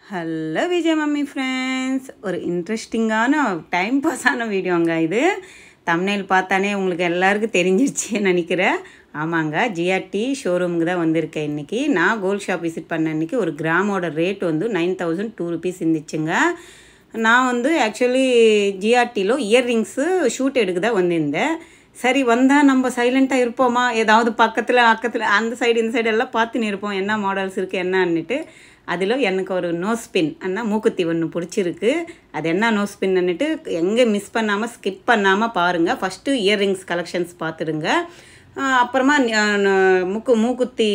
Hello Vijay mummy friends, ஒரு இன்ட்ரெஸ்டிங்கான time பாஸான வீடியோங்க இது. தம்ப்நெயில் பார்த்தானே உங்களுக்கு எல்லாருக்கும் தெரிஞ்சிருச்சுன்னு நினைக்கிறேன். ஆமாங்க, ஜிஆர்டி ஷோரூமுக்கு தான் வந்திருக்கேன் இன்றைக்கி. நான் கோல்ட் ஷாப் விசிட் பண்ண அன்றைக்கி ஒரு கிராமோட ரேட் வந்து 9002 rupees இருந்துச்சுங்க. நான் வந்து ஆக்சுவலி ஜிஆர்டியில் இயர்ரிங்ஸு ஷூட் எடுக்க தான் வந்திருந்தேன். சரி வந்தால் நம்ம சைலண்ட்டாக இருப்போமா, ஏதாவது பக்கத்தில் அந்த சைடு இந்த சைடு எல்லாம் பார்த்துன்னு இருப்போம், என்ன மாடல்ஸ் இருக்குது என்னன்னுட்டு. அதில் எனக்கு ஒரு நோஸ் பின் அண்ணா மூக்குத்தி ஒன்று பிடிச்சிருக்கு. அது என்ன நோஸ் பின்னுட்டு எங்கே மிஸ் பண்ணாமல் ஸ்கிப் பண்ணாமல் பாருங்கள். ஃபஸ்ட்டு இயர்ரிங்ஸ் கலெக்ஷன்ஸ் பார்த்துடுங்க. அப்புறமா மூக்குத்தி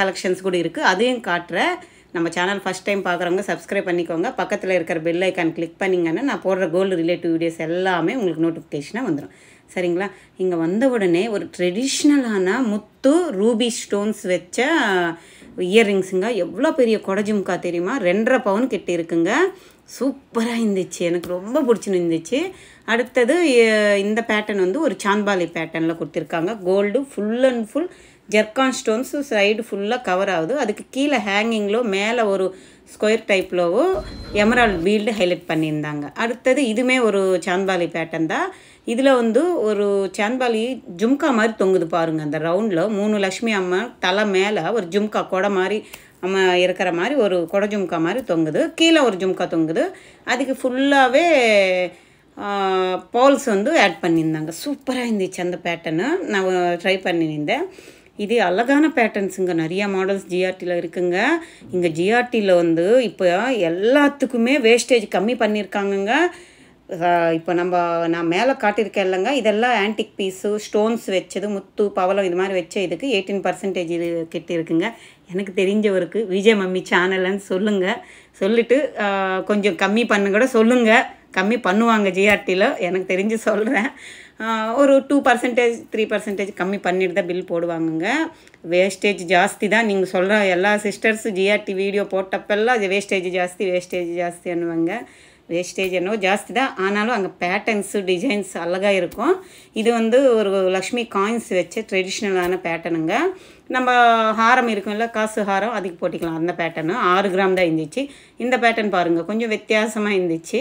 கலெக்ஷன்ஸ் கூட இருக்குது, அதையும் காட்டுறேன். நம்ம சேனல் ஃபஸ்ட் டைம் பார்க்குறவங்க சப்ஸ்கிரைப் பண்ணிக்கோங்க. பக்கத்தில் இருக்கிற பெல் ஐக்கான் கிளிக் பண்ணிங்கன்னா நான் போடுற கோல்டு ரிலேட்டிவ் வீடியோஸ் எல்லாமே உங்களுக்கு நோட்டிஃபிகேஷனாக வந்துடும். சரிங்களா? இங்கே வந்த உடனே ஒரு ட்ரெடிஷ்னலான முத்து ரூபி ஸ்டோன்ஸ் வச்ச இயர்ரிங்ஸுங்க. எவ்வளோ பெரிய கொடஜும்கா தெரியுமா, 2.5 பவுன் கிட்ட இருக்குங்க. சூப்பராக இருந்துச்சு, எனக்கு ரொம்ப பிடிச்சின்னு இருந்துச்சு. அடுத்தது இந்த பேட்டர்ன் வந்து ஒரு சாந்த்பாலி பேட்டர்னில் கொடுத்துருக்காங்க. Gold full and full zircon stones side ஃபுல்லாக கவர் ஆகுது. அதுக்கு கீழே ஹேங்கிங்லோ மேலே ஒரு ஸ்கொயர் டைப்லவோ எமரால்ட் பீல்டு ஹைலைட் பண்ணியிருந்தாங்க. அடுத்தது இதுவுமே ஒரு சாந்த்பாலி பேட்டர்ன் தான். இதில் வந்து ஒரு சாந்த்பாலி ஜும்கா மாதிரி தொங்குது பாருங்கள். அந்த ரவுண்டில் 3 லக்ஷ்மி அம்மா தலை மேலே ஒரு ஜும்கா கொடை மாதிரி அம்மா இருக்கிற மாதிரி ஒரு கொடை ஜும்கா மாதிரி தொங்குது. கீழே ஒரு ஜும்கா தொங்குது. அதுக்கு ஃபுல்லாகவே பால்ஸ் வந்து ஆட் பண்ணியிருந்தாங்க. சூப்பராக இருந்துச்சு அந்த பேட்டர்னு. நான் ட்ரை பண்ணியிருந்தேன். இது அழகான பேட்டர்ன்ஸுங்க. நிறையா மாடல்ஸ் ஜிஆர்டியில் இருக்குங்க. இங்கே ஜிஆர்டியில் வந்து இப்போ எல்லாத்துக்குமே வேஸ்டேஜ் கம்மி பண்ணியிருக்காங்கங்க. இப்போ நான் மேலே காட்டியிருக்கேன் இல்லைங்க, இதெல்லாம் ஆன்டிக் பீஸு ஸ்டோன்ஸ் வச்சது, முத்து பவளம் இது மாதிரி வச்ச இதுக்கு 18% கிட்ட இருக்குங்க. எனக்கு தெரிஞ்சவருக்கு விஜய் மம்மி சேனல்னு சொல்லுங்கள், சொல்லிவிட்டு கொஞ்சம் கம்மி பண்ண கூட சொல்லுங்கள். கம்மி பண்ணுவாங்க ஜிஆர்டியில், எனக்கு தெரிஞ்சு சொல்கிறேன். ஒரு 2% 3% கம்மி பண்ணிட்டு தான் பில் போடுவாங்கங்க. வேஸ்டேஜ் ஜாஸ்தி தான். நீங்கள் சொல்கிற எல்லா சிஸ்டர்ஸு ஜிஆர்டி வீடியோ போட்டப்பெல்லாம் வேஸ்டேஜ் ஜாஸ்தி பண்ணுவாங்க. வேஸ்டேஜ் என்னவோ ஜாஸ்தி தான், ஆனாலும் அங்கே பேட்டர்ன்ஸு டிசைன்ஸ் அழகாக இருக்கும். இது வந்து ஒரு லக்ஷ்மி காயின்ஸ் வச்ச ட்ரெடிஷ்னலான பேட்டர்னுங்க. நம்ம ஹாரம் இருக்கும்ல, காசு ஹாரம், அதுக்கு போட்டிக்கலாம். அந்த பேட்டர்னு 6 கிராம் தான் இருந்துச்சு. இந்த பேட்டர்ன் பாருங்கள், கொஞ்சம் வித்தியாசமாக இருந்துச்சு.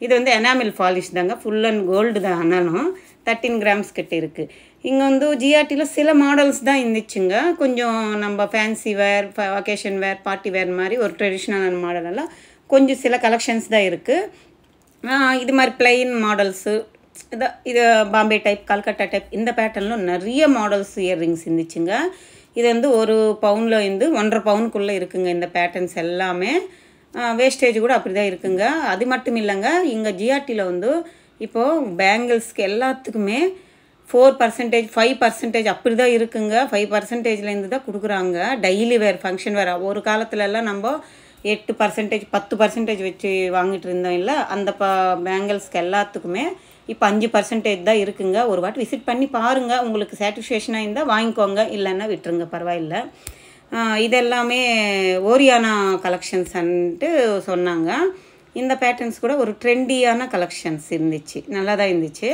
இது வந்து எனாமில் பாலிஷ் தாங்க, ஃபுல் அண்ட் கோல்டு தான். ஆனாலும் 13 கிராம்ஸ் கிட்ட இருக்குது. இங்கே வந்து ஜிஆர்டியில் சில மாடல்ஸ் தான் இருந்துச்சுங்க. கொஞ்சம் நம்ம ஃபேன்சி வேர், வெக்கேஷன் வேர், பார்ட்டி வேர் மாதிரி ஒரு ட்ரெடிஷ்னலான மாடலெல்லாம் கொஞ்சம் சில கலெக்ஷன்ஸ் தான் இருக்குது. இது மாதிரி பிளெயின் மாடல்ஸு, இது பாம்பே டைப், கல்கட்டா டைப், இந்த பேட்டர்னில் நிறைய மாடல்ஸ் இயர்ரிங்ஸ் இருந்துச்சுங்க. இது வந்து 1 பவுனில் இருந்து 1.5 பவுனுக்குள்ளே இருக்குங்க. இந்த பேட்டர்ன்ஸ் எல்லாமே வேஸ்டேஜ் கூட அப்படி தான் இருக்குங்க. அது மட்டும் இல்லைங்க, இங்கே ஜிஆர்டியில் வந்து இப்போது பேங்கிள்ஸ்க்கு எல்லாத்துக்குமே 4%, 5% அப்படி தான் இருக்குங்க. 5%லேருந்து தான் கொடுக்குறாங்க. டெய்லி வேர், ஃபங்க்ஷன் வேர். ஒரு காலத்துலலாம் நம்ம 8%, 10% வச்சு வாங்கிட்டு இருந்தோம் இல்லை, அந்த பேங்கிள்ஸ்க்கு எல்லாத்துக்குமே இப்போ 5% தான் இருக்குங்க. ஒரு வாட்டி விசிட் பண்ணி பாருங்கள், உங்களுக்கு சாட்டிஸ்ஃபேக்ஷனாக இருந்தால் வாங்கிக்கோங்க, இல்லைன்னா விட்டுருங்க, பரவாயில்லை. இதெல்லாமே ஓரியானா கலெக்ஷன்ஸ்ன்ட்டு சொன்னாங்க. இந்த பேட்டர்ன்ஸ் கூட ஒரு ட்ரெண்டியான கலெக்ஷன்ஸ் இருந்துச்சு, நல்லா தான் இருந்துச்சு.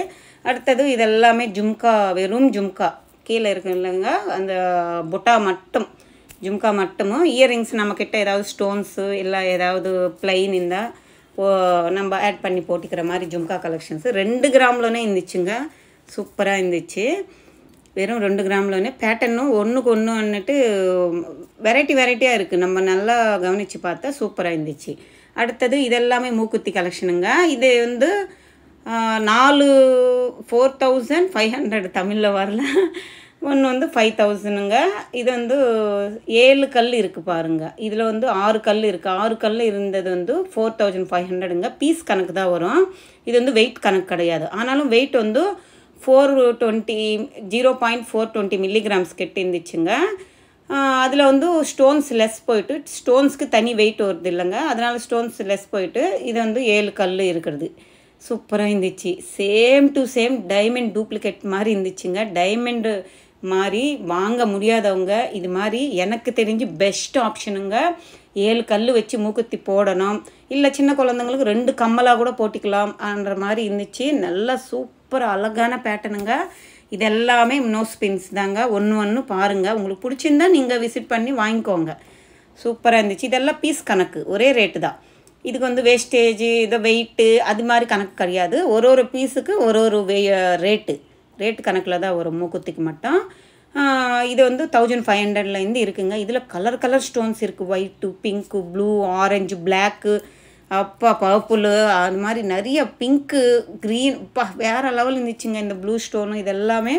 அடுத்தது இதெல்லாமே ஜும்கா, வெறும் ஜும்கா கீழே இருக்கு இல்லைங்க, அந்த புட்டா மட்டும், ஜும்கா மட்டுமும். இயர்ரிங்ஸ் நம்மக்கிட்ட ஏதாவது ஸ்டோன்ஸு இல்லை ஏதாவது பிளைன் இருந்தால் நம்ம ஆட் பண்ணி போட்டிக்கிற மாதிரி ஜும்கா கலெக்ஷன்ஸு 2 கிராம்லனே இருந்துச்சுங்க. சூப்பராக இருந்துச்சு. வெறும் 2 கிராம்லனே பேட்டர்னும் ஒன்றுக்கு ஒன்றுன்னுட்டு வெரைட்டியாக இருக்குது. நம்ம நல்லா கவனித்து பார்த்தா சூப்பராக இருந்துச்சு. அடுத்தது இதெல்லாமே மூக்குத்தி கலெக்ஷனுங்க. இது வந்து 4500 தமிழில் வரல, ஒன்று வந்து 5000ங்க. இது வந்து 7 கல் இருக்குது பாருங்கள். இதில் வந்து 6 கல் இருக்குது. 6 கல் இருந்தது வந்து 4500ங்க. பீஸ் கணக்கு தான் வரும். இது வந்து வெயிட் கணக்கு கிடையாது. ஆனாலும் வெயிட் வந்து 0.420 மில்லிகிராம்ஸ் கிட்ட இருந்துச்சுங்க. அதில் வந்து ஸ்டோன்ஸ் லெஸ் போயிட்டு, ஸ்டோன்ஸ்க்கு தனி வெயிட் வருது இல்லைங்க, அதனால் ஸ்டோன்ஸ் லெஸ் போயிட்டு இது வந்து 7 கல் இருக்கிறது. சூப்பராக இருந்துச்சு. Same to same diamond duplicate மாதிரி இருந்துச்சுங்க. டைமண்டு மாதிரி வாங்க முடியாதவங்க இது மாதிரி எனக்கு தெரிஞ்சு பெஸ்ட் ஆப்ஷனுங்க. 7 கல் வச்சு மூக்குத்தி போடணும், இல்லை சின்ன குழந்தைங்களுக்கு 2 கம்மலாக கூட போட்டிக்கலாம்ன்ற மாதிரி இருந்துச்சு. நல்லா சூப்பர் அழகான பேட்டர்னுங்க. இது எல்லாமே நோஸ் பின்ஸ் தாங்க. ஒன்று பாருங்கள், உங்களுக்கு பிடிச்சிருந்தா நீங்கள் விசிட் பண்ணி வாங்கிக்கோங்க. சூப்பராக இருந்துச்சு. இதெல்லாம் பீஸ் கணக்கு, ஒரே ரேட்டு தான். இதுக்கு வந்து வேஸ்டேஜ் இதை வெயிட்டு அது மாதிரி கணக்கு கிடையாது. ஒரு ஒரு பீஸுக்கு ஒரு ஒரு ரேட்டு கணக்கில் தான் ஒரு மூக்குத்திக்கு மட்டும். இது வந்து 1500லேருந்து இருக்குங்க. இதில் கலர் ஸ்டோன்ஸ் இருக்குது. White, pink, blue, orange, black, purple, அது மாதிரி நிறைய பிங்க்கு, க்ரீன், வேறு லெவல் இருந்துச்சுங்க. இந்த ப்ளூ ஸ்டோனு இதெல்லாமே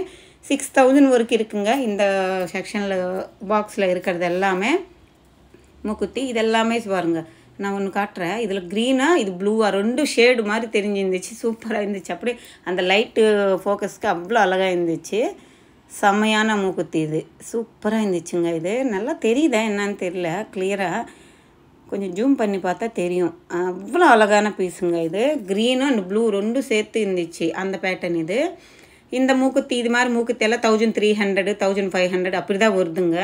6000 வரைக்கும் இருக்குங்க. இந்த செக்ஷனில் பாக்ஸில் இருக்கிறது எல்லாமே மூக்குத்தி. இதெல்லாமே பாருங்கள், நான் ஒன்று காட்டுறேன். இதில் க்ரீனாக இது ப்ளூவாக 2 ஷேடு மாதிரி தெரிஞ்சிருந்துச்சு. சூப்பராக இருந்துச்சு. அப்படியே அந்த லைட்டு ஃபோக்கஸ்க்கு அவ்வளோ அழகாக இருந்துச்சு. செம்மையான மூக்குத்தி இது. சூப்பராக இருந்துச்சுங்க. இது நல்லா தெரியுதா என்னான்னு தெரியல கிளியராக. கொஞ்சம் ஜூம் பண்ணி பார்த்தா தெரியும். அவ்வளோ அழகான பீஸுங்க இது. க்ரீனும் அண்ட் ப்ளூ 2 சேர்த்து இருந்துச்சு அந்த பேட்டர்ன் இது. இந்த மூக்குத்தி இது மாதிரி மூக்குத்தி எல்லாம் 1300, 1500 அப்படி தான் வருதுங்க.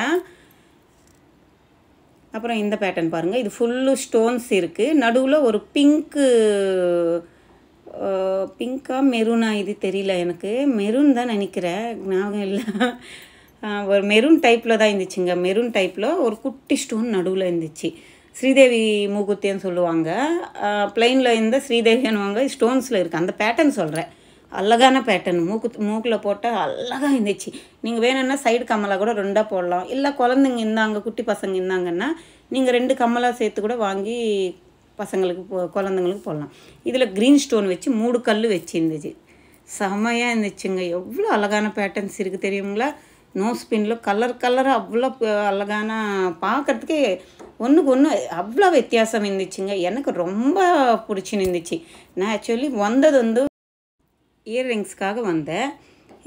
அப்புறம் இந்த பேட்டர்ன் பாருங்கள். இது ஃபுல்லு ஸ்டோன்ஸ் இருக்குது. நடுவில் ஒரு பிங்க்கா மெரூனா இது தெரியல எனக்கு. மெரூன் தான் நினைக்கிறேன், ஞாபகம் இல்லை. ஒரு மெரூன் டைப்பில் தான் இருந்துச்சுங்க. மெரூன் டைப்பில் ஒரு குட்டி ஸ்டோன் நடுவில் இருந்துச்சு. ஸ்ரீதேவி மூக்குத்தின்னு சொல்லுவாங்க. பிளைனில் இருந்த ஸ்ரீதேவின்னுவாங்க. ஸ்டோன்ஸில் இருக்குது அந்த பேட்டர்ன் சொல்கிறேன். அழகான பேட்டர்ன். மூக்கில் போட்டால் அழகாக இருந்துச்சு. நீங்கள் வேணும்னா சைடு கம்மலாக கூட 2 போடலாம். இல்லை குழந்தைங்க இருந்தாங்க, குட்டி பசங்க இருந்தாங்கன்னா நீங்கள் 2 கம்மலாக சேர்த்து கூட வாங்கி பசங்களுக்கு குழந்தைங்களுக்கு போடலாம். இதில் க்ரீன் ஸ்டோன் வச்சு 3 கல் வச்சு இருந்துச்சு. செமையாக இருந்துச்சுங்க. எவ்வளோ அழகான பேட்டர்ன்ஸ் இருக்குது தெரியுங்களா? நோ ஸ்பின்னில் கலராக அவ்வளோ அழகான, பார்க்குறதுக்கே ஒன்றுக்கு ஒன்று அவ்வளோ வித்தியாசம் இருந்துச்சுங்க. எனக்கு ரொம்ப பிடிச்சிருந்துச்சு. நான் ஆக்சுவலி வந்தது வந்து இயர்ரிங்ஸ்க்காக வந்தேன்.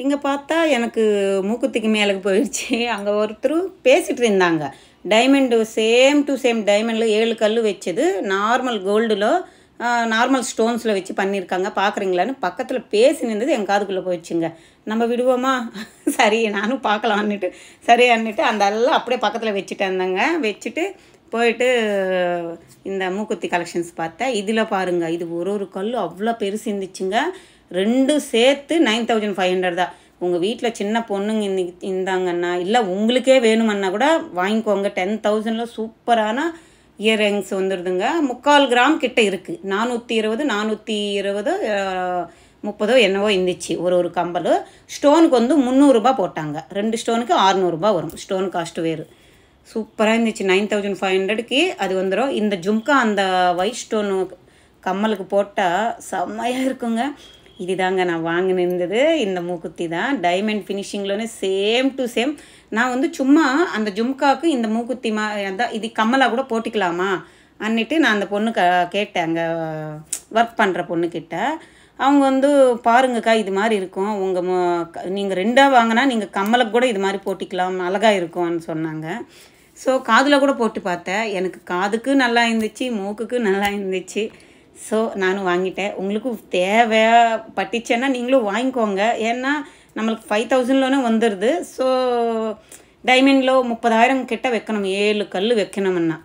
இங்கே பார்த்தா எனக்கு மூக்குத்திக்கு மேலுக்கு போயிடுச்சு. அங்கே ஒருத்தர் பேசிகிட்டு இருந்தாங்க. டைமண்டு சேம் டு சேம் டைமண்டில் 7 கல் வச்சது நார்மல் கோல்டில் நார்மல் ஸ்டோன்ஸில் வச்சு பண்ணியிருக்காங்க, பார்க்குறீங்களான்னு பக்கத்தில் பேசி நின்றது என் காதுக்குள்ளே போயிடுச்சுங்க. நம்ம விடுவோமா? சரி நானும் பார்க்கலான்னுட்டு சரியான்னுட்டு அந்த எல்லாம் அப்படியே பக்கத்தில் வச்சுட்டு இருந்தாங்க. வச்சுட்டு போயிட்டு இந்த மூக்குத்தி கலெக்ஷன்ஸ் பார்த்தேன். இதில் பாருங்கள், இது ஒரு கல் அவ்வளோ பெருசு இருந்துச்சுங்க. 2 சேர்த்து 9500 தான். உங்கள் வீட்டில் சின்ன பொண்ணுங்க இருந்தாங்கன்னா இல்லை உங்களுக்கே வேணுமன்னா கூட வாங்கிக்கோங்க. 10,000ல் சூப்பரான இயர்ரிங்ஸ் வந்துடுதுங்க. 3/4 கிராம் கிட்ட இருக்குது. 420, 30 என்னவோ இருந்துச்சு ஒரு கம்பல். ஸ்டோனுக்கு வந்து 300 ரூபா போட்டாங்க. 2 ஸ்டோனுக்கு 600 ரூபா வரும். ஸ்டோன் காஸ்ட்டு வேறு. சூப்பராக இருந்துச்சு. 9500க்கு அது வந்துடும். இந்த ஜும்கா அந்த ஒயிட் ஸ்டோனு கம்மலுக்கு போட்டால் செம்மையாக இருக்குங்க. இதுதாங்க நான் வாங்கினிருந்தது. இந்த மூக்குத்தி தான் டைமண்ட் ஃபினிஷிங்லன்னு சேம் டு சேம். நான் வந்து சும்மா அந்த ஜும்காவுக்கு இந்த மூக்குத்தி அதான் இது கம்மலாக கூட போட்டிக்கலாமா அன்னிட்டு நான் அந்த பொண்ணு கேட்டேன். அங்கே ஒர்க் பண்ணுற பொண்ணுக்கிட்ட. அவங்க வந்து பாருங்கக்கா இது மாதிரி இருக்கும், நீங்கள் 2 வாங்கினா நீங்கள் கம்மலுக்கு கூட இது மாதிரி போட்டிக்கலாம், அழகாக இருக்கும்னு சொன்னாங்க. ஸோ காதில் கூட போட்டு பார்த்தேன். எனக்கு காதுக்கு நல்லா இருந்துச்சு, மூக்குக்கு நல்லா இருந்துச்சு. ஸோ நானும் வாங்கிட்டேன். உங்களுக்கும் பட்டுச்சேன்னா நீங்களும் வாங்கிக்கோங்க. ஏன்னா நம்மளுக்கு 5000லோனே வந்துடுது. ஸோ டைமண்டில் 30,000 கிட்ட வைக்கணும், 7 கல் வைக்கணும்னா.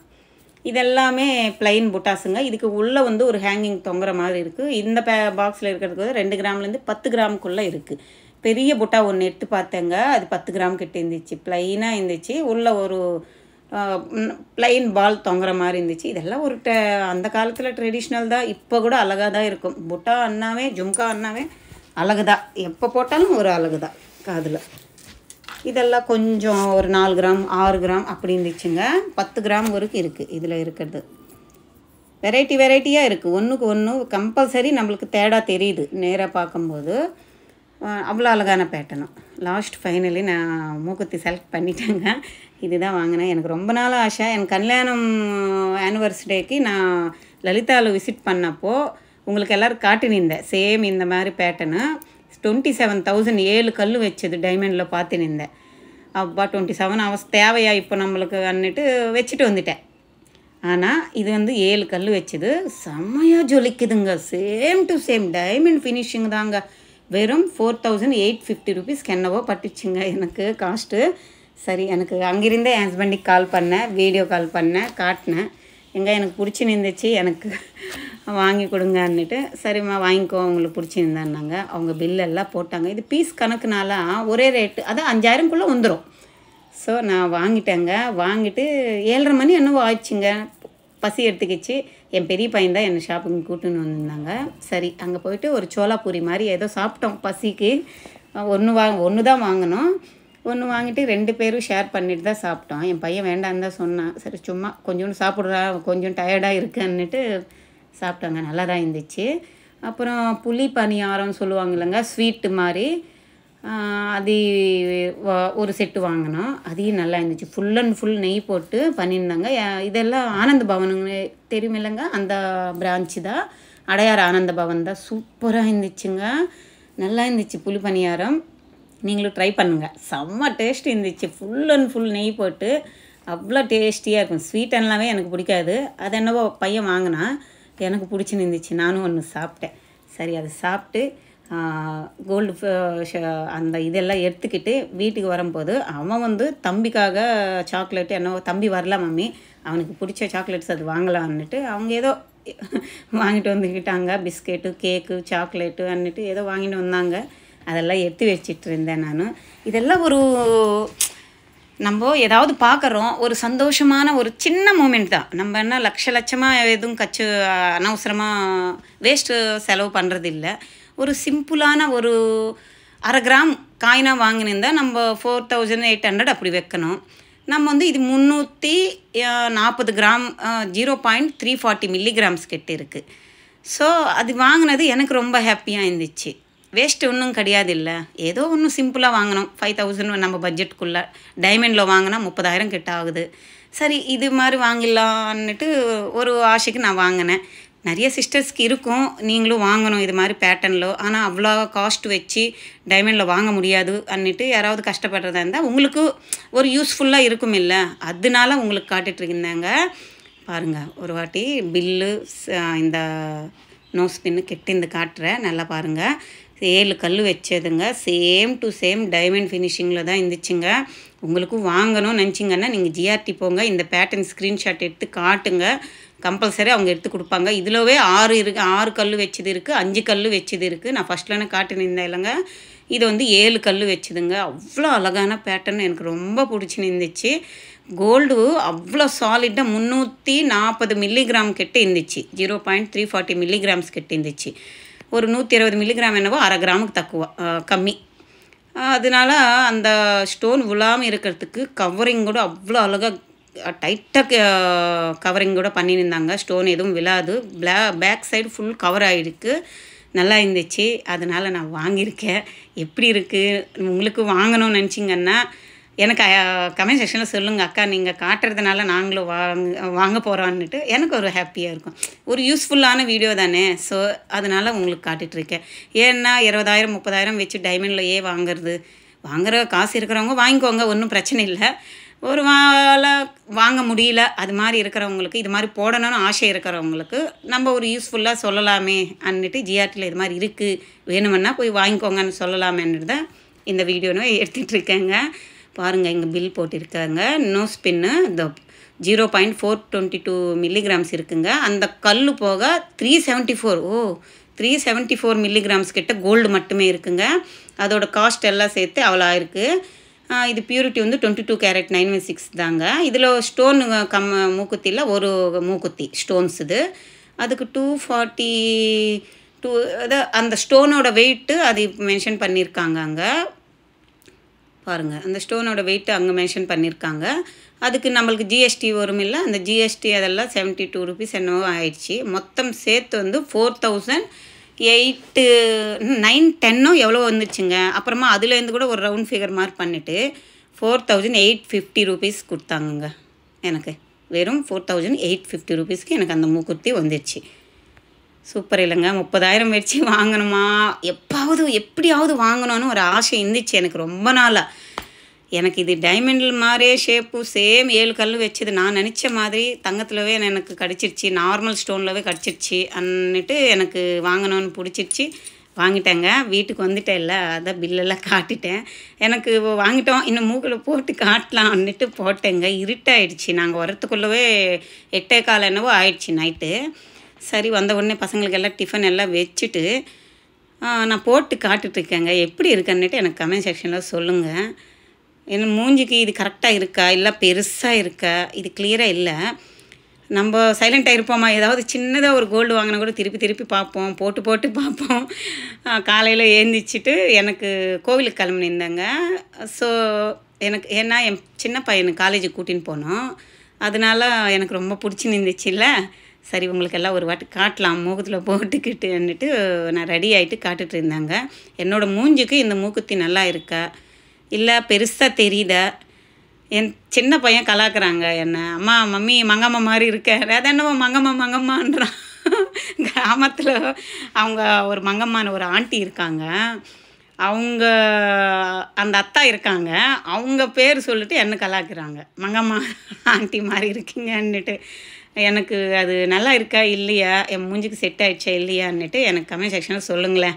இதெல்லாமே பிளைன் புட்டாஸுங்க. இதுக்கு உள்ளே வந்து ஒரு ஹேங்கிங் தொங்குற மாதிரி இருக்குது. இந்த பாக்ஸில் இருக்கிறதுக்கு வந்து 2 கிராம்லேருந்து 10 கிராமுக்குள்ளே இருக்குது. பெரிய புட்டா ஒன்று எடுத்து பார்த்தேங்க. அது 10 கிராம் கிட்ட இருந்துச்சு. ப்ளைனாக இருந்துச்சு. உள்ளே ஒரு பிளைன் பால் தொங்குற மாதிரி இருந்துச்சு. இதெல்லாம் ஒரு அந்த காலத்தில் ட்ரெடிஷ்னல் தான். இப்போ கூட அழகாக தான் இருக்கும். புட்டா அண்ணாவே ஜும்கா அண்ணாவே அழகு தான். எப்போ போட்டாலும் ஒரு அழகு தான் காதில். இதெல்லாம் கொஞ்சம் ஒரு 4 கிராம் 6 கிராம் அப்படி இருந்துச்சுங்க. 10 கிராம் வரைக்கும் இருக்குது இதில் இருக்கிறது. வெரைட்டியாக இருக்குது. ஒன்றுக்கு ஒன்று கம்பல்சரி நம்மளுக்கு தேடா தெரியுது நேராக பார்க்கும்போது. அவ்வளோ அழகான பேட்டர்னும். லாஸ்ட் ஃபைனலி நான் மூக்குத்தி செலக்ட் பண்ணிட்டேங்க. இதுதான் வாங்கினேன். எனக்கு ரொம்ப நாள் ஆசை. என் கல்யாணம் ஆனிவர்சரிக்கு நான் லலிதாவில் விசிட் பண்ணப்போ உங்களுக்கு எல்லோரும் காட்டினிருந்தேன். சேம் இந்த மாதிரி பேட்டர்னு 27,000 7 கல் வச்சது டைமண்டில் பார்த்துனிருந்தேன். அப்பா 27 அவஸ் தேவையா இப்போ நம்மளுக்கு அன்னிட்டு வச்சுட்டு வந்துட்டேன். ஆனால் இது வந்து 7 கல் வச்சது. செம்மையாக ஜொலிக்குதுங்க. Same to same diamond finishing தாங்க. வெறும் 4,850 ருபீஸ்க்கு என்னவோ பட்டுச்சுங்க எனக்கு காஸ்ட்டு. சரி எனக்கு அங்கிருந்தே என் ஹஸ்பண்டுக்கு கால் பண்ணேன், வீடியோ கால் பண்ணேன், காட்டினேன். எனக்கு பிடிச்சிருந்துச்சு, எனக்கு வாங்கி கொடுங்கன்னுட்டு. சரிம்மா வாங்கிக்கோ உங்களுக்கு பிடிச்சிருந்தான்னாங்க. அவங்க பில்லெல்லாம் போட்டாங்க. இது பீஸ் கணக்குனால ஒரே ரேட்டு, அதான் 5000க்குள்ளே வந்துடும். ஸோ நான் வாங்கிட்டேங்க. வாங்கிட்டு 7:30 மணி என்னவோ ஆயிடுச்சுங்க. பசி எடுத்துக்கிச்சு. என் பெரிய பையன் தான் என்னை ஷாப்பிங் கூட்டின்னு வந்திருந்தாங்க. சரி அங்கே போயிட்டு ஒரு சோலாபூரி மாதிரி ஏதோ சாப்பிட்டோம் பசிக்கு. ஒன்று தான் வாங்கினோம். ஒன்று வாங்கிட்டு 2 பேரும் ஷேர் பண்ணிட்டு தான் சாப்பிட்டோம். என் பையன் வேண்டான்னு தான் சொன்னான். சரி சும்மா கொஞ்சோண்டு சாப்பிட்றா, கொஞ்சம் டயர்டாக இருக்குன்னுட்டு சாப்பிட்டாங்க. நல்லா தான் இருந்துச்சு. அப்புறம் புளி பணியாரம் சொல்லுவாங்க இல்லைங்க, ஸ்வீட்டு மாதிரி, அது ஒரு செட்டு வாங்கினோம். அதையும் நல்லா இருந்துச்சு. ஃபுல் அண்ட் ஃபுல் நெய் போட்டு பண்ணியிருந்தாங்க. இதெல்லாம் ஆனந்த பவனுங்க தெரியும் இல்லைங்க, அந்த பிரான்ச்சு தான், அடையார் ஆனந்த பவன் தான். சூப்பராக இருந்துச்சுங்க. நல்லா இருந்துச்சு புளி பணியாரம். நீங்களும் ட்ரை பண்ணுங்கள். செம்ம டேஸ்ட் இருந்துச்சு. ஃபுல் அண்ட் ஃபுல் நெய் போட்டு அவ்வளோ டேஸ்டியாக இருக்கும். ஸ்வீட் எல்லாமே எனக்கு பிடிக்காது. அது என்னவோ பையன் வாங்கினா எனக்கு பிடிச்சின்னு இருந்துச்சு. நானும் ஒன்று சாப்பிட்டேன். சரி அது சாப்பிட்டு கோல்டு அந்த இதெல்லாம் எடுத்துக்கிட்டு வீட்டுக்கு வரும்போது அவன் தம்பிக்காக சாக்லேட்டு என்னவோ, தம்பி வரல மம்மி, அவனுக்கு பிடிச்ச சாக்லேட்ஸ் அது வாங்கலான்னுட்டு அவங்க ஏதோ வாங்கிட்டு வந்துக்கிட்டாங்க. பிஸ்கெட்டு, கேக்கு, சாக்லேட்டு அன்னுட்டு ஏதோ வாங்கிட்டு வந்தாங்க. அதெல்லாம் எடுத்து வச்சிட்டு இருந்தேன் நான். இதெல்லாம் நம்ம ஏதாவது பார்க்குறோம், ஒரு சந்தோஷமான ஒரு சின்ன மூமெண்ட் தான். நம்ம என்ன லட்சமாக எதுவும் அனவசரமாக வேஸ்ட்டு செலவு பண்ணுறது இல்லை. ஒரு சிம்பிளான ஒரு 1/2 கிராம் காயினாக வாங்கினிருந்தா நம்ம 4800 அப்படி வைக்கணும். நம்ம இது 340 கிராம் 0.340 மில்லிகிராம்ஸ் கிட்ட இருக்குது. ஸோ அது வாங்கினது எனக்கு ரொம்ப ஹாப்பியாக இருந்துச்சு. வேஸ்ட்டு ஒன்றும் கிடையாது இல்லை, ஏதோ ஒன்றும் சிம்பிளாக வாங்கினோம். 5000 நம்ம பட்ஜெட்டுக்குள்ளே. டைமண்டில் வாங்கினா 30,000 கிட்ட ஆகுது. சரி இது மாதிரி வாங்கிடலான்னுட்டு ஒரு ஆசைக்கு நான் வாங்கினேன். நிறைய சிஸ்டர்ஸ்க்கு இருக்கும், நீங்களும் வாங்கணும் இது மாதிரி பேட்டர்னில். ஆனால் அவ்வளோ காஸ்ட் வச்சு டைமண்டில் வாங்க முடியாது அன்னிட்டு யாராவது கஷ்டப்படுறதா இருந்தால் உங்களுக்கு ஒரு யூஸ்ஃபுல்லாக இருக்கும் இல்லை, அதனால உங்களுக்கு காட்டிகிட்ருந்தாங்க. பாருங்கள் ஒரு வாட்டி பில்லு, இந்த நோஸ் பின்னு கெட்டு காட்டுறேன், நல்லா பாருங்கள். 7 கல் வச்சதுங்க. சேம் டு சேம் டைமண்ட் ஃபினிஷிங்கில் தான் இருந்துச்சுங்க. உங்களுக்கும் வாங்கணும்னு நினச்சிங்கன்னா நீங்கள் ஜிஆர்டி போங்க, இந்த பேட்டர்ன் ஸ்க்ரீன்ஷாட் எடுத்து காட்டுங்க. கம்பல்சரி அவங்க எடுத்து கொடுப்பாங்க. இதிலவே 6 கல் வச்சது இருக்குது, 5 கல் வச்சது இருக்குது. நான் ஃபஸ்ட்லன்னு காட்டினிருந்தேன் இல்லைங்க, இது 7 கல் வச்சுதுங்க. அவ்வளோ அழகான பேட்டர்ன், எனக்கு ரொம்ப பிடிச்சின்னு இருந்துச்சு. கோல்டு அவ்வளோ சாலிட்டாக 340 மில்லிகிராம் கிட்ட இருந்துச்சு. 0.340 மில்லிகிராம்ஸ் கிட்ட இருந்துச்சு. ஒரு 120 மில்லிகிராம் என்னவோ 1/2 கிராமுக்கு கம்மி. அதனால அந்த ஸ்டோன் விழாமல் இருக்கிறதுக்கு கவரிங் கூட அவ்வளோ அழகாக டைட்டாக கவரிங் கூட பண்ணியிருந்தாங்க. ஸ்டோன் எதுவும் விழாது. பேக் சைடு ஃபுல் கவர் ஆகிருக்கு. நல்லா இருந்துச்சு. அதனால் நான் வாங்கியிருக்கேன். எப்படி இருக்குது, உங்களுக்கு வாங்கணும்னு நினச்சிங்கன்னா எனக்கு கமெண்ட் செக்ஷனில் சொல்லுங்கள். அக்கா நீங்கள் காட்டுறதுனால நாங்களும் வாங்க போகிறோன்னுட்டு எனக்கு ஒரு ஹாப்பியாக இருக்கும். ஒரு யூஸ்ஃபுல்லான வீடியோ தானே, ஸோ அதனால் உங்களுக்கு காட்டிகிட்ருக்கேன். ஏன்னா 20,000 30,000 வச்சு டைமண்டில் வாங்குறது, வாங்குகிற காசு இருக்கிறவங்க வாங்கிக்கோங்க, ஒன்றும் பிரச்சனை இல்லை. ஒரு வாங்க முடியல அது மாதிரி இருக்கிறவங்களுக்கு, இது மாதிரி போடணும்னு ஆசை இருக்கிறவங்களுக்கு நம்ம ஒரு யூஸ்ஃபுல்லாக சொல்லலாமே அன்னிட்டு ஜிஆர்டியில் இது மாதிரி இருக்குது, வேணுமென்னா போய் வாங்கிக்கோங்கன்னு சொல்லலாமேன்னு தான் இந்த வீடியோவை எடுத்துகிட்ருக்கேங்க. பாருங்கள் இங்கே பில் போட்டிருக்காங்க. நோஸ் பின்னு இந்த 0.422 மில்லிகிராம்ஸ் இருக்குங்க. அந்த கல் போக 374 மில்லிகிராம்ஸ் கிட்ட கோல்டு மட்டுமே இருக்குங்க. அதோட காஸ்ட் எல்லாம் சேர்த்து அவ்வளோ ஆயிருக்கு. இது பியூரிட்டி 22 கேரட் 916 தாங்க. இதில் ஸ்டோன் மூக்குத்தியில் ஒரு மூக்குத்தி ஸ்டோன்ஸ் இது. அதுக்கு 242 அந்த ஸ்டோனோட வெயிட்டு அது மென்ஷன் பண்ணியிருக்காங்க. அங்கே பாருங்கள் அந்த ஸ்டோனோட வெயிட்டு அங்கே மென்ஷன் பண்ணியிருக்காங்க. அதுக்கு நம்மளுக்கு ஜிஎஸ்டி வரும் இல்லை, அந்த ஜிஎஸ்டி அதெல்லாம் 72 ருபீஸ் என்னவோ ஆயிடுச்சு. மொத்தம் சேர்த்து 4,910 எவ்வளோ வந்துச்சுங்க. அப்புறமா அதுலேருந்து கூட ஒரு ரவுண்ட் ஃபிகர் மார்க் பண்ணிவிட்டு 4,850 ருபீஸ் கொடுத்தாங்க எனக்கு. வெறும் 4,850 ருபீஸ்க்கு எனக்கு அந்த மூக்குத்தி வந்துடுச்சு. சூப்பர் இல்லைங்க. 30,000 வச்சு வாங்கணுமா, எப்படியாவது வாங்கணும்னு ஒரு ஆசை இருந்துச்சு எனக்கு ரொம்ப நாளாக. எனக்கு இது டைமண்டில் மாதிரியே ஷேப்பு சேம் 7 கல் வச்சது நான் நினச்ச மாதிரி தங்கத்துலவே எனக்கு கிடச்சிருச்சு, நார்மல் ஸ்டோன்லவே கிடச்சிருச்சு அன்னிட்டு எனக்கு வாங்கணும்னு பிடிச்சிருச்சு. வாங்கிட்டேங்க. வீட்டுக்கு வந்துட்டேன் இல்லை, அதான் பில்லெல்லாம் காட்டிட்டேன். எனக்கு வாங்கிட்டோம், இன்னும் மூக்கில் போட்டு காட்டலான்னுட்டு போட்டேங்க. இருட்டாயிடுச்சு. நாங்கள் வரத்துக்குள்ளவே 8:15 என்னவோ ஆயிடுச்சு நைட்டு. சரி வந்த உடனே பசங்களுக்கெல்லாம் டிஃபன் எல்லாம் வச்சுட்டு நான் போட்டு காட்டுட்ருக்கேங்க. எப்படி இருக்குன்னுட்டு எனக்கு கமெண்ட் செக்ஷனில் சொல்லுங்கள். என்ன மூஞ்சிக்கு இது கரெக்டாக இருக்கா, இல்லை பெருசாக இருக்கா, இது கிளியராக இல்லை. நம்ம சைலண்ட்டாக இருப்போமா, ஏதாவது சின்னதாக ஒரு கோல்டு வாங்கினா கூட திருப்பி திருப்பி பார்ப்போம், போட்டு போட்டு பார்ப்போம். காலையில் ஏந்திச்சிட்டு எனக்கு கோவிலுக்கு கிளம்புனிருந்தேங்க. ஸோ எனக்கு ஏன்னா என் சின்ன பையனுக்கு காலேஜுக்கு கூட்டின்னு போனோம். அதனால எனக்கு ரொம்ப பிடிச்சிருந்துச்சுல்ல, சரி உங்களுக்கு எல்லாம் ஒரு வாட்டி காட்டலாம் முகத்தில் போட்டுக்கிட்டுன்னுட்டு நான் ரெடி ஆகிட்டு காட்டுட்டு இருந்தாங்க. என்னோடய மூஞ்சிக்கு இந்த மூக்குத்தி நல்லா இருக்கா, இல்லை பெருசாக தெரியுதா. என் சின்ன பையன் கலாக்குறாங்க என்ன, அம்மா மம்மி மங்கம்மா மாதிரி இருக்க, அது என்னவோ மங்கம்மான்றான். கிராமத்தில் அவங்க ஒரு மங்கம்மான ஒரு ஆண்டி இருக்காங்க, அவங்க அந்த அத்தா இருக்காங்க, அவங்க பேர் சொல்லிட்டு என்ன கலாக்குறாங்க, மங்கம்மா ஆண்டி மாதிரி இருக்கீங்கன்னுட்டு. எனக்கு அது நல்லா இருக்கா இல்லையா, என் மூஞ்சிக்கு செட் ஆகிடுச்சா இல்லையான்னுட்டு எனக்கு கமெண்ட் செக்ஷனில் சொல்லுங்களேன்.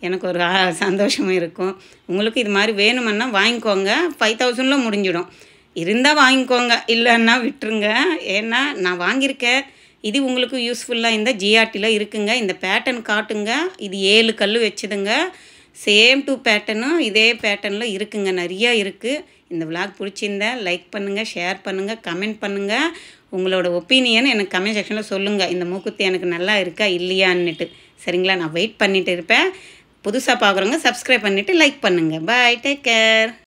எனக்கு ஒரு சந்தோஷமும் இருக்கும். உங்களுக்கு இது மாதிரி வேணுமென்னா வாங்கிக்கோங்க, 5000 முடிஞ்சிடும். இருந்தால் வாங்கிக்கோங்க, இல்லைன்னா விட்டுருங்க. ஏன்னா நான் வாங்கியிருக்கேன், இது உங்களுக்கு யூஸ்ஃபுல்லாக இந்த ஜிஆர்டியில் இருக்குங்க. இந்த பேட்டர்ன் காட்டுங்க, இது 7 கல் வச்சுதுங்க. சேம் டு பேட்டர்னும் இதே பேட்டர்னில் இருக்குங்க, நிறையா இருக்குது. இந்த விளாக் பிடிச்சிருந்தா லைக் பண்ணுங்கள், ஷேர் பண்ணுங்கள், கமெண்ட் பண்ணுங்கள். உங்களோட ஒப்பீனியன் எனக்கு கமெண்ட் செக்ஷனில் சொல்லுங்கள், இந்த மூக்குத்தி எனக்கு நல்லா இருக்கா இல்லையான்னுட்டு. சரிங்களா, நான் வெயிட் பண்ணிகிட்டு இருப்பேன். புதுசாக பார்க்குறவங்க சப்ஸ்கிரைப் பண்ணிவிட்டு லைக் பண்ணுங்கள். பாய், டேக் கேர்.